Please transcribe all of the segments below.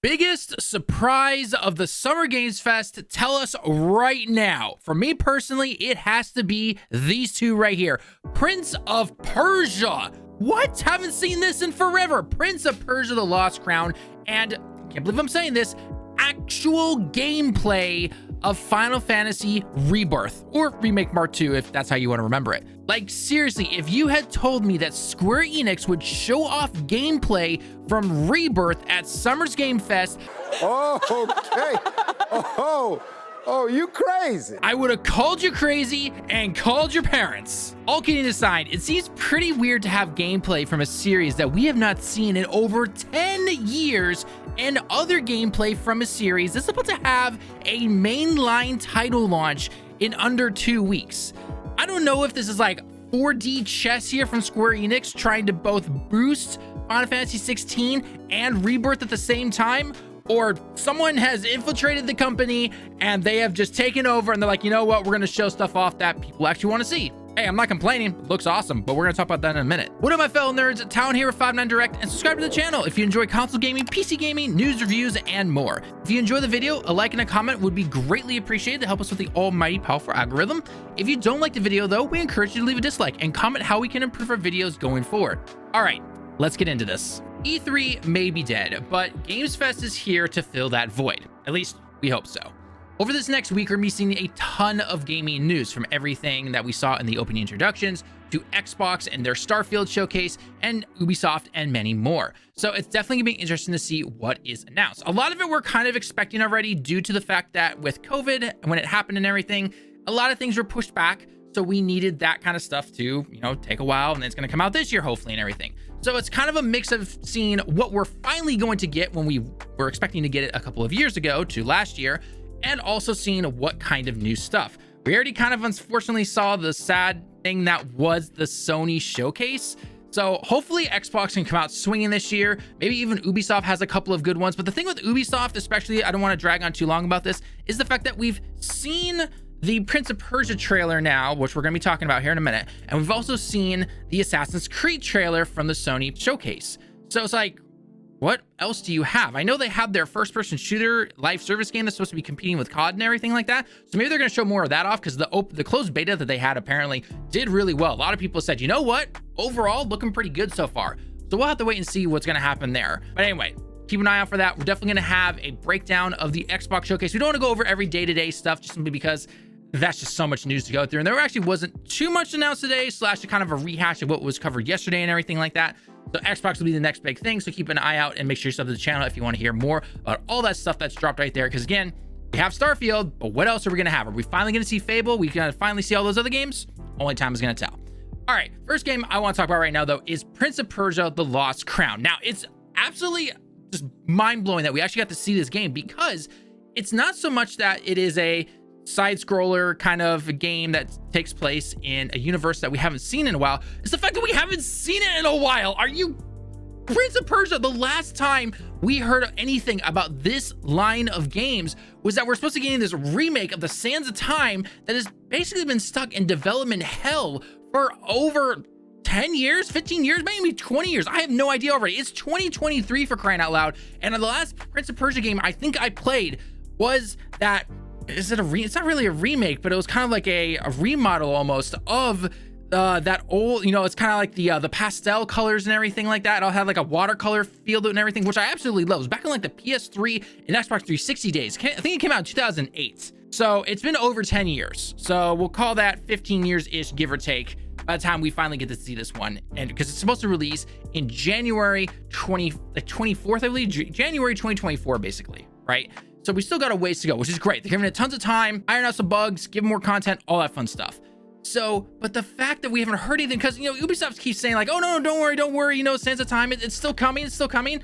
Biggest surprise of the Summer Games Fest, tell us right now. For me personally, it has to be these two right here. Prince of Persia. What? Haven't seen this in forever. Prince of Persia, The Lost Crown, and can't believe I'm saying this, actual gameplay of Final Fantasy Rebirth, or Remake Part 2 if that's how you want to remember it. Like seriously, if you had told me that Square Enix would show off gameplay from Rebirth at Summer's Game Fest, Oh, you crazy. I would have called you crazy and called your parents. All kidding aside, it seems pretty weird to have gameplay from a series that we have not seen in over 10 years and other gameplay from a series that's about to have a mainline title launch in under 2 weeks. I don't know if this is like 4D chess here from Square Enix trying to both boost Final Fantasy 16 and Rebirth at the same time, or someone has infiltrated the company and they have just taken over and they're like, you know what, we're going to show stuff off that people actually want to see. Hey, I'm not complaining. It looks awesome, but we're going to talk about that in a minute. What up, my fellow nerds? Tallen here with 59 Direct, and subscribe to the channel if you enjoy console gaming, PC gaming, news, reviews, and more. If you enjoy the video, a like and a comment would be greatly appreciated to help us with the almighty powerful algorithm. If you don't like the video, though, we encourage you to leave a dislike and comment how we can improve our videos going forward. All right, let's get into this. E3 may be dead, but Games Fest is here to fill that void. At least, we hope so. Over this next week, we're going to be seeing a ton of gaming news, from everything that we saw in the opening introductions to Xbox and their Starfield showcase and Ubisoft and many more. So it's definitely going to be interesting to see what is announced. A lot of it we're kind of expecting already due to the fact that with COVID, when it happened and everything, a lot of things were pushed back. So we needed that kind of stuff to, take a while, and it's going to come out this year, hopefully, and everything. So it's kind of a mix of seeing what we're finally going to get when we were expecting to get it a couple of years ago to last year, and also seeing what kind of new stuff. We already kind of unfortunately saw the sad thing that was the Sony showcase. So hopefully Xbox can come out swinging this year. Maybe even Ubisoft has a couple of good ones. But the thing with Ubisoft, especially, I don't want to drag on too long about this, is the fact that we've seen the Prince of Persia trailer now, which we're going to be talking about here in a minute. And we've also seen the Assassin's Creed trailer from the Sony showcase. So it's like, what else do you have? I know they have their first-person shooter live service game that's supposed to be competing with COD and everything like that. So maybe they're going to show more of that off, because the closed beta that they had apparently did really well. A lot of people said, you know what? Overall, looking pretty good so far. So we'll have to wait and see what's going to happen there. But anyway, keep an eye out for that. We're definitely going to have a breakdown of the Xbox showcase. We don't want to go over every day-to-day stuff, just simply because that's just so much news to go through. And there actually wasn't too much announced today, / kind of a rehash of what was covered yesterday and everything like that. So Xbox will be the next big thing. So keep an eye out and make sure you sub to the channel if you want to hear more about all that stuff that's dropped right there. Because again, we have Starfield, but what else are we going to have? Are we finally going to see Fable? We going to finally see all those other games? Only time is going to tell. All right, first game I want to talk about right now, though, is Prince of Persia, The Lost Crown. Now, it's absolutely just mind-blowing that we actually got to see this game, because it's not so much that it is a side-scroller kind of game that takes place in a universe that we haven't seen in a while. It's the fact that we haven't seen it in a while. Are you Prince of Persia? The last time we heard anything about this line of games was that we're supposed to get in this remake of the Sands of Time that has basically been stuck in development hell for over 10 years, 15 years, maybe 20 years. I have no idea already. It's 2023 for crying out loud. And the last Prince of Persia game I think I played was that, it's not really a remake, but it was kind of like a remodel almost of that old, it's kind of like the pastel colors and everything like that. It'll have like a watercolor feel to it and everything, which I absolutely love. It was back in like the PS3 and Xbox 360 days. I think it came out in 2008. So it's been over 10 years. So we'll call that 15 years-ish, give or take, by the time we finally get to see this one. And because it's supposed to release in January 24th, I believe, January 2024, basically, right? So we still got a ways to go, which is great. They're giving it tons of time, iron out some bugs, give more content, all that fun stuff. So, but the fact that we haven't heard anything, because, Ubisoft keeps saying like, oh no, don't worry, Sands of Time, it's still coming, it's still coming.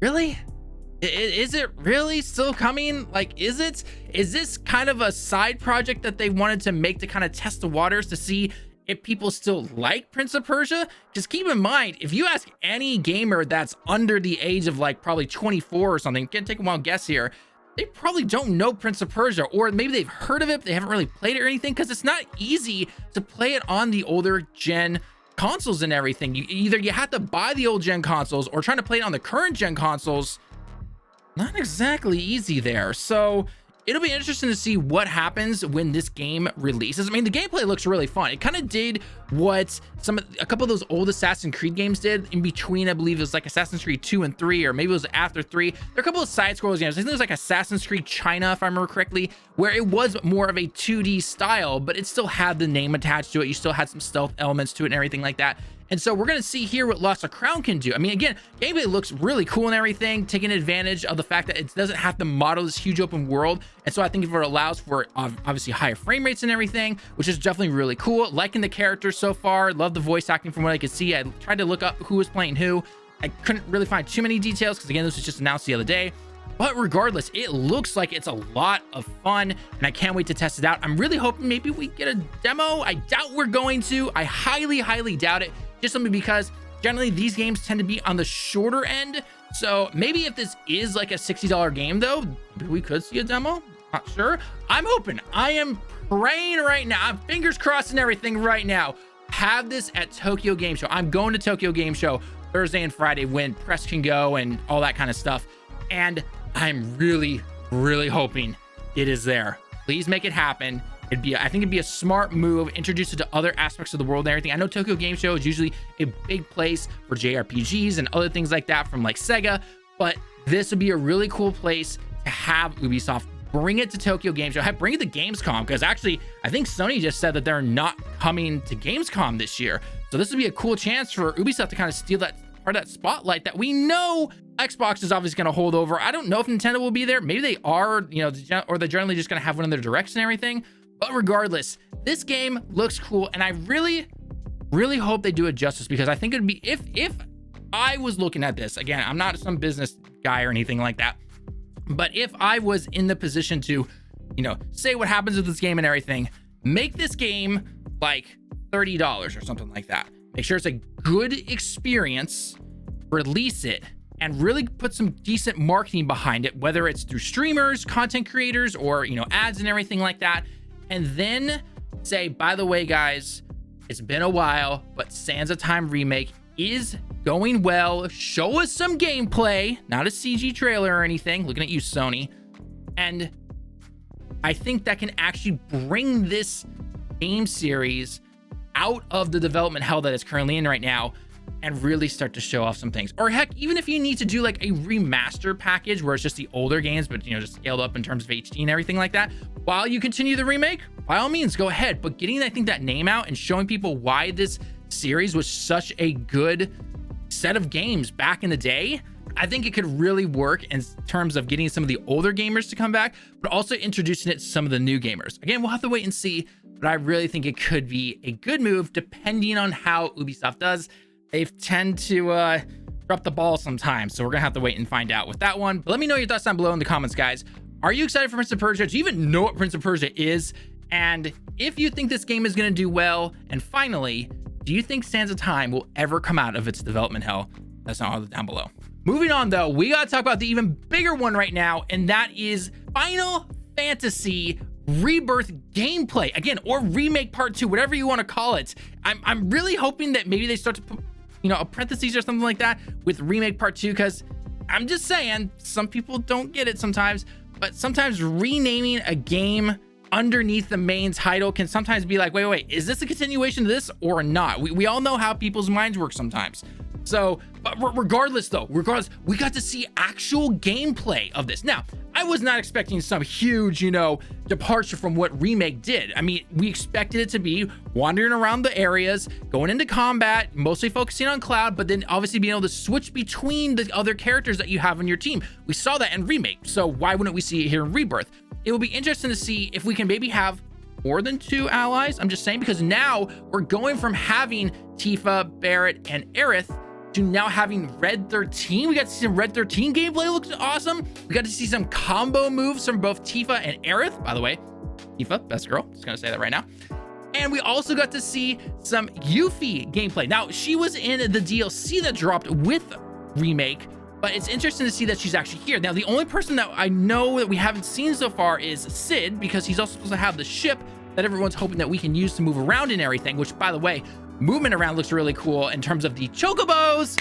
Really? Is it really still coming? Like, is this kind of a side project that they wanted to make to kind of test the waters to see if people still like Prince of Persia? Just keep in mind, if you ask any gamer that's under the age of like probably 24 or something, can take a wild guess here, they probably don't know Prince of Persia, or maybe they've heard of it, but they haven't really played it or anything, because it's not easy to play it on the older gen consoles and everything. You have to buy the old gen consoles, or trying to play it on the current gen consoles. Not exactly easy there. So it'll be interesting to see what happens when this game releases. I mean, the gameplay looks really fun. It kind of did what a couple of those old Assassin's Creed games did in between. I believe it was like Assassin's Creed 2 and 3, or maybe it was after 3. There are a couple of side scrollers games. I think it was like Assassin's Creed China, if I remember correctly, where it was more of a 2D style, but it still had the name attached to it. You still had some stealth elements to it and everything like that. And so we're going to see here what Lost of Crown can do. I mean, again, gameplay looks really cool and everything, taking advantage of the fact that it doesn't have to model this huge open world. And so I think if it allows for obviously higher frame rates and everything, which is definitely really cool. Liking the characters so far. Love the voice acting from what I could see. I tried to look up who was playing who. I couldn't really find too many details because, again, this was just announced the other day. But regardless, it looks like it's a lot of fun, and I can't wait to test it out. I'm really hoping maybe we get a demo. I doubt we're going to. I highly, highly doubt it. Just simply because generally these games tend to be on the shorter end. So maybe if this is like a $60 game, though, maybe we could see a demo. Not sure. I'm hoping. I am praying right now. I'm fingers crossed and everything right now. Have this at Tokyo Game Show. I'm going to Tokyo Game Show Thursday and Friday when press can go and all that kind of stuff. And I'm really, really hoping it is there. Please make it happen. I think it'd be a smart move, introduce it to other aspects of the world and everything. I know Tokyo Game Show is usually a big place for JRPGs and other things like that from like Sega, but this would be a really cool place to have Ubisoft bring it to Tokyo Game Show. Bring it to Gamescom, because actually I think Sony just said that they're not coming to Gamescom this year. So this would be a cool chance for Ubisoft to kind of steal that part of that spotlight that we know Xbox is obviously going to hold over. I don't know if Nintendo will be there. Maybe they are, or they're generally just going to have one of their directs and everything. But regardless, this game looks cool, and I really, really hope they do it justice, because I think it'd be, if I was looking at this, again, I'm not some business guy or anything like that, but if I was in the position to, say what happens with this game and everything, make this game like $30 or something like that. Make sure it's a good experience, release it, and really put some decent marketing behind it, whether it's through streamers, content creators, or, ads and everything like that. And then say, by the way, guys, it's been a while, but Sands of Time Remake is going well. Show us some gameplay, not a CG trailer or anything. Looking at you, Sony. And I think that can actually bring this game series out of the development hell that it's currently in right now and really start to show off some things. Or heck, even if you need to do like a remaster package where it's just the older games, but just scaled up in terms of HD and everything like that, while you continue the remake, by all means, go ahead. But getting, I think, that name out and showing people why this series was such a good set of games back in the day, I think it could really work in terms of getting some of the older gamers to come back, but also introducing it to some of the new gamers. Again, we'll have to wait and see, but I really think it could be a good move depending on how Ubisoft does. They tend to drop the ball sometimes, so we're gonna have to wait and find out with that one. But let me know your thoughts down below in the comments, guys. Are you excited for Prince of Persia? Do you even know what Prince of Persia is? And if you think this game is gonna do well, and finally, do you think Sands of Time will ever come out of its development hell? That's all down below. Moving on, though, we gotta talk about the even bigger one right now, and that is Final Fantasy Rebirth gameplay, again, or Remake Part 2, whatever you want to call it. I'm really hoping that maybe they start to put, a parentheses or something like that with Remake Part 2, because I'm just saying, some people don't get it sometimes, but sometimes renaming a game underneath the main title can sometimes be like, wait, is this a continuation of this or not? We all know how people's minds work sometimes. So, but regardless, we got to see actual gameplay of this. Now, I was not expecting some huge, departure from what Remake did. I mean, we expected it to be wandering around the areas, going into combat, mostly focusing on Cloud, but then obviously being able to switch between the other characters that you have on your team. We saw that in Remake, so why wouldn't we see it here in Rebirth? It will be interesting to see if we can maybe have more than 2 allies. I'm just saying, because now we're going from having Tifa, Barret, and Aerith to now having Red 13. We got to see some Red 13 gameplay. Looks awesome. We got to see some combo moves from both Tifa and Aerith. By the way, Tifa, best girl. Just gonna say that right now. And we also got to see some Yuffie gameplay. Now, she was in the DLC that dropped with Remake, but it's interesting to see that she's actually here. Now, the only person that I know that we haven't seen so far is Sid, because he's also supposed to have the ship that everyone's hoping that we can use to move around and everything, which, by the way, movement around looks really cool in terms of the chocobos.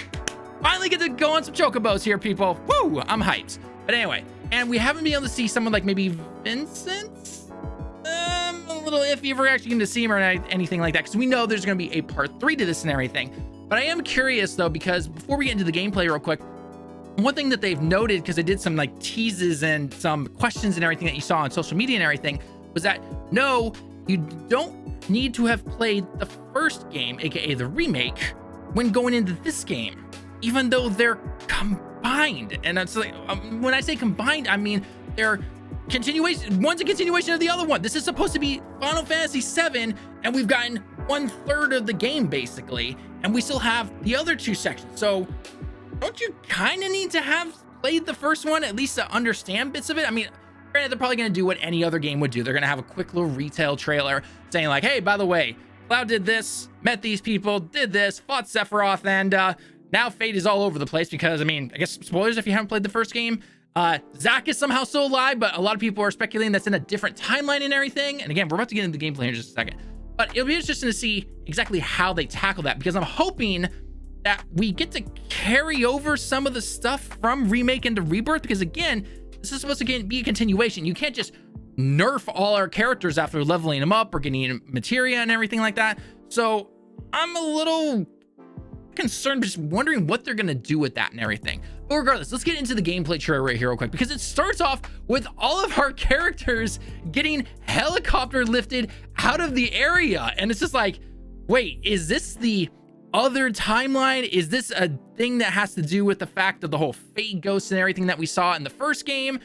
Finally get to go on some chocobos here, people. Woo, I'm hyped. But anyway, and we haven't been able to see someone like maybe Vincent. A little iffy if we're actually going to see him or anything like that, because we know there's going to be a part 3 to this and everything. But I am curious though, because before we get into the gameplay real quick, one thing that they've noted, because they did some like teases and some questions and everything that you saw on social media and everything, was that no, you don't need to have played the first game, aka the remake, when going into this game, even though they're combined. And it's like, when I say combined, I mean they're continuation. One's a continuation of the other one. This is supposed to be Final Fantasy VII, and we've gotten 1/3 of the game basically, and we still have the other 2 sections. So don't you kind of need to have played the first one at least to understand bits of it? I mean, granted, they're probably going to do what any other game would do. They're going to have a quick little retail trailer saying like, hey, by the way, Cloud did this, met these people, did this, fought Sephiroth, and now fate is all over the place because, I mean, I guess spoilers if you haven't played the first game. Zack is somehow still alive, but a lot of people are speculating that's in a different timeline and everything. And again, we're about to get into the gameplay in just a second, but it'll be interesting to see exactly how they tackle that, because I'm hoping that we get to carry over some of the stuff from Remake into Rebirth, because again, this is supposed to be a continuation. You can't just nerf all our characters after leveling them up or getting materia and everything like that. So I'm a little concerned, just wondering what they're gonna do with that and everything. But regardless, let's get into the gameplay trailer right here real quick, because it starts off with all of our characters getting helicopter lifted out of the area, and it's just like, wait, is this the other timeline? Is this a thing that has to do with the fact of the whole fate ghosts and everything that we saw in the first game?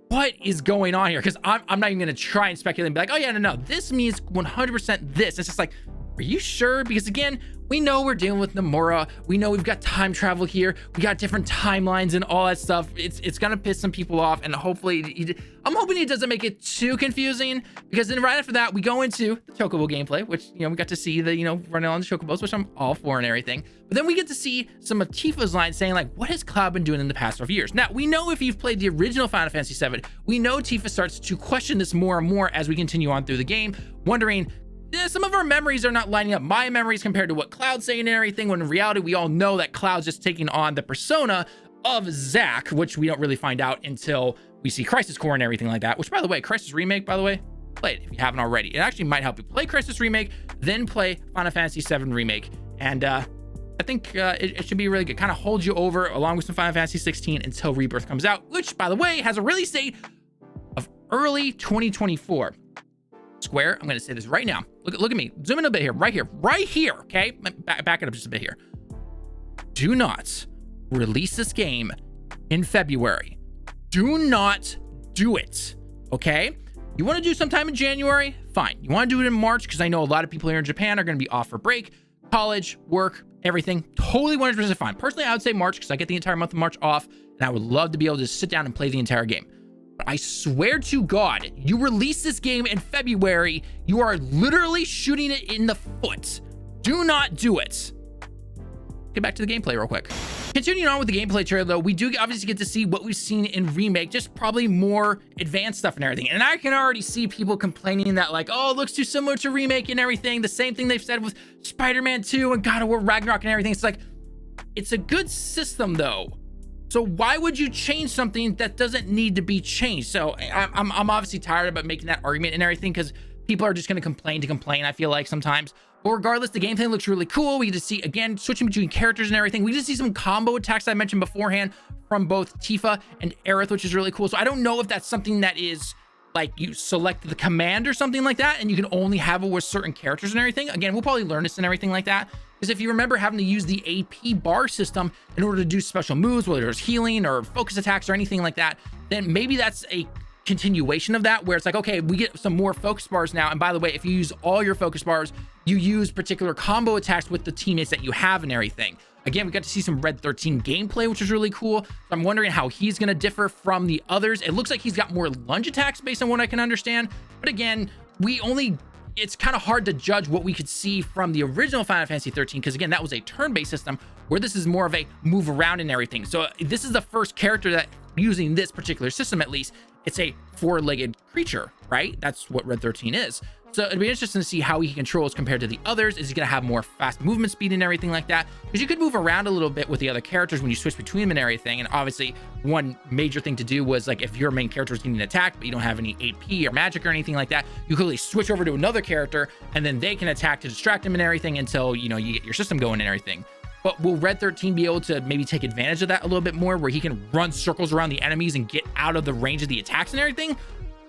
What is going on here? Because I'm not even gonna try and speculate and be like, oh yeah, no, this means 100% this. It's just like, are you sure? Because again, we know we're dealing with Nomura. We know we've got time travel here. We got different timelines and all that stuff. It's gonna piss some people off, and hopefully, I'm hoping it doesn't make it too confusing, because then right after that, we go into the Chocobo gameplay, which, you know, we got to see the, you know, running on the Chocobos, which I'm all for and everything. But then we get to see some of Tifa's lines saying like, what has Cloud been doing in the past 12 years? Now, we know if you've played the original Final Fantasy VII, we know Tifa starts to question this more and more as we continue on through the game, wondering, some of our memories are not lining up, my memories compared to what Cloud's saying and everything, when in reality, we all know that Cloud's just taking on the persona of Zack, which we don't really find out until we see Crisis Core and everything like that, which, by the way, Crisis Remake, by the way, play it if you haven't already. It actually might help you play Crisis Remake, then play Final Fantasy VII Remake. And I think it should be really good. Kind of hold you over along with some Final Fantasy 16 until Rebirth comes out, which, by the way, has a release date of early 2024. Square, I'm going to say this right now. Look at me. Zoom in a bit here. Right here. Okay? Back it up just a bit here. Do not release this game in February. Do not do it. Okay? You want to do sometime in January? Fine. You want to do it in March? Because I know a lot of people here in Japan are going to be off for break, college, work, everything. Totally 100% fine. Personally, I would say March, because I get the entire month of March off, and I would love to be able to sit down and play the entire game. But I swear to God, you release this game in February, you are literally shooting it in the foot. Do not do it. Get back to the gameplay real quick. Continuing on with the gameplay trailer, though, we do obviously get to see what we've seen in Remake, just probably more advanced stuff and everything. And I can already see people complaining that like, oh, it looks too similar to Remake and everything. The same thing they've said with Spider-Man 2 and God of War Ragnarok and everything. It's like, it's a good system though. So why would you change something that doesn't need to be changed? So I'm obviously tired about making that argument and everything, because people are just going to complain, I feel like sometimes. But regardless, the gameplay looks really cool. We get to see, again, switching between characters and everything. We get to see some combo attacks I mentioned beforehand from both Tifa and Aerith, which is really cool. So I don't know if that's something that is like you select the command or something like that, and you can only have it with certain characters and everything. Again, we'll probably learn this and everything like that, because if you remember having to use the AP bar system in order to do special moves, whether it's healing or focus attacks or anything like that, then maybe that's a continuation of that, where it's like, okay, we get some more focus bars now. And by the way, if you use all your focus bars, you use particular combo attacks with the teammates that you have and everything. Again, we got to see some Red 13 gameplay, which is really cool. So I'm wondering how he's going to differ from the others. It looks like he's got more lunge attacks based on what I can understand. But again, it's kind of hard to judge what we could see from the original Final Fantasy 13, because again, that was a turn-based system, where this is more of a move around and everything. So this is the first character that, using this particular system at least, it's a four-legged creature, right? That's what Red 13 is. So it'd be interesting to see how he controls compared to the others. Is he going to have more fast movement speed and everything like that? Because you could move around a little bit with the other characters when you switch between them and everything. And obviously, one major thing to do was like if your main character is getting attacked, but you don't have any AP or magic or anything like that, you could really switch over to another character and then they can attack to distract him and everything until, you know, you get your system going and everything. But will Red 13 be able to maybe take advantage of that a little bit more, where he can run circles around the enemies and get out of the range of the attacks and everything?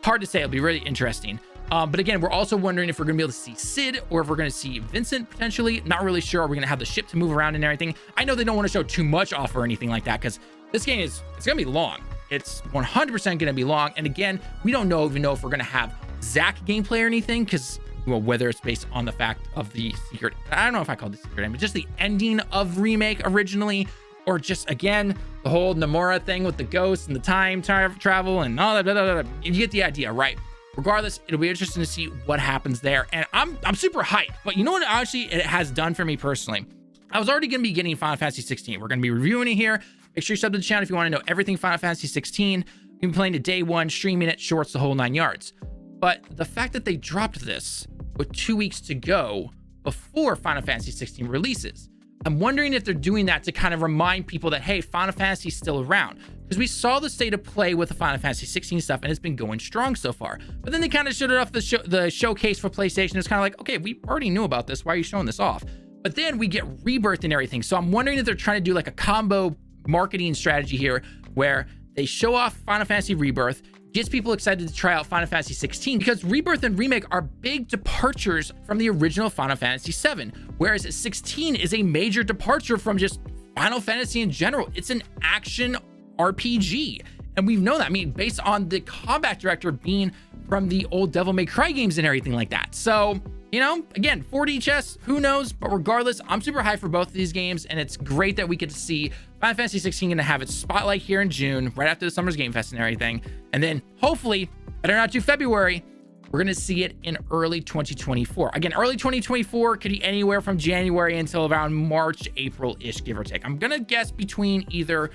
Hard to say. It'll be really interesting. But again, we're also wondering if we're going to be able to see Sid or if we're going to see Vincent potentially. Not really sure. Are we going to have the ship to move around and everything? I know they don't want to show too much off or anything like that, because this game it's going to be long. It's 100% going to be long. And again, we don't even know if we're going to have Zack gameplay or anything, because, well, whether it's based on the fact of the secret, I don't know if I called it secret ending, but just the ending of Remake originally, or just, again, the whole Nomura thing with the ghosts and the time travel and all that, blah, blah, blah. You get the idea, right? Regardless, it'll be interesting to see what happens there. And I'm super hyped. But you know what actually it has done for me personally? I was already going to be getting Final Fantasy 16. We're going to be reviewing it here. Make sure you sub to the channel if you want to know everything Final Fantasy 16. We've been playing it day one, streaming it, shorts, the whole 9 yards. But the fact that they dropped this with 2 weeks to go before Final Fantasy 16 releases, I'm wondering if they're doing that to kind of remind people that, hey, Final Fantasy is still around. Because we saw the state of play with the Final Fantasy 16 stuff, and it's been going strong so far. But then they kind of showed it off the showcase for PlayStation. It's kind of like, okay, we already knew about this. Why are you showing this off? But then we get Rebirth and everything. So I'm wondering if they're trying to do like a combo marketing strategy here, where they show off Final Fantasy Rebirth, gets people excited to try out Final Fantasy 16, because Rebirth and Remake are big departures from the original Final Fantasy 7, whereas 16 is a major departure from just Final Fantasy in general. It's an action RPG, and we know that. I mean, based on the combat director being from the old Devil May Cry games and everything like that. So, you know, again, 4D chess, who knows? But regardless, I'm super hyped for both of these games, and it's great that we get to see Final Fantasy 16 going to have its spotlight here in June, right after the Summer's Game Fest and everything. And then hopefully, better not do February, we're going to see it in early 2024. Again, early 2024 could be anywhere from January until around March, April-ish, give or take. I'm going to guess between either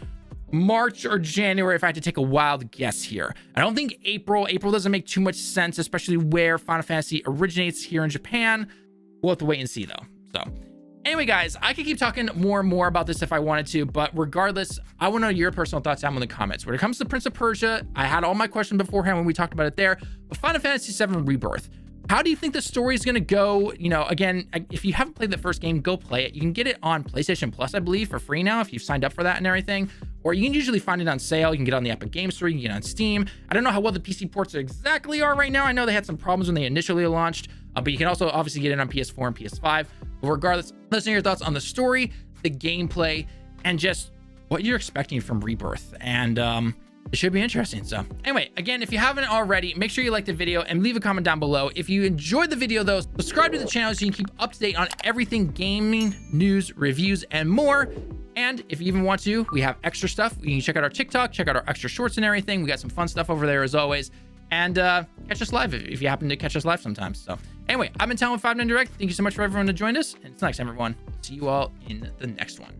March or January if I had to take a wild guess here. I don't think April. April doesn't make too much sense, especially where Final Fantasy originates here in Japan. We'll have to wait and see though. So anyway, guys, I could keep talking more and more about this if I wanted to, but regardless, I want to know your personal thoughts down in the comments. When it comes to Prince of Persia, I had all my questions beforehand when we talked about it there, but Final Fantasy 7 Rebirth, how do you think the story is going to go? You know, again, if you haven't played the first game, go play it. You can get it on PlayStation Plus, I believe, for free now if you've signed up for that and everything. Or you can usually find it on sale. You can get it on the Epic Games Store. You can get it on Steam. I don't know how well the PC ports exactly are right now. I know they had some problems when they initially launched, but you can also obviously get it on PS4 and PS5. But regardless, listen to your thoughts on the story, the gameplay, and just what you're expecting from Rebirth. And it should be interesting. So anyway, again, if you haven't already, make sure you like the video and leave a comment down below. If you enjoyed the video though, subscribe to the channel so you can keep up to date on everything gaming, news, reviews, and more. And if you even want to, we have extra stuff. You can check out our TikTok, check out our extra shorts and everything. We got some fun stuff over there as always. And catch us live if you happen to catch us live sometimes. So anyway, I've been Tallen with 59 Direct. Thank you so much for everyone that joined us. And until next time, everyone, see you all in the next one.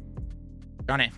Johnny.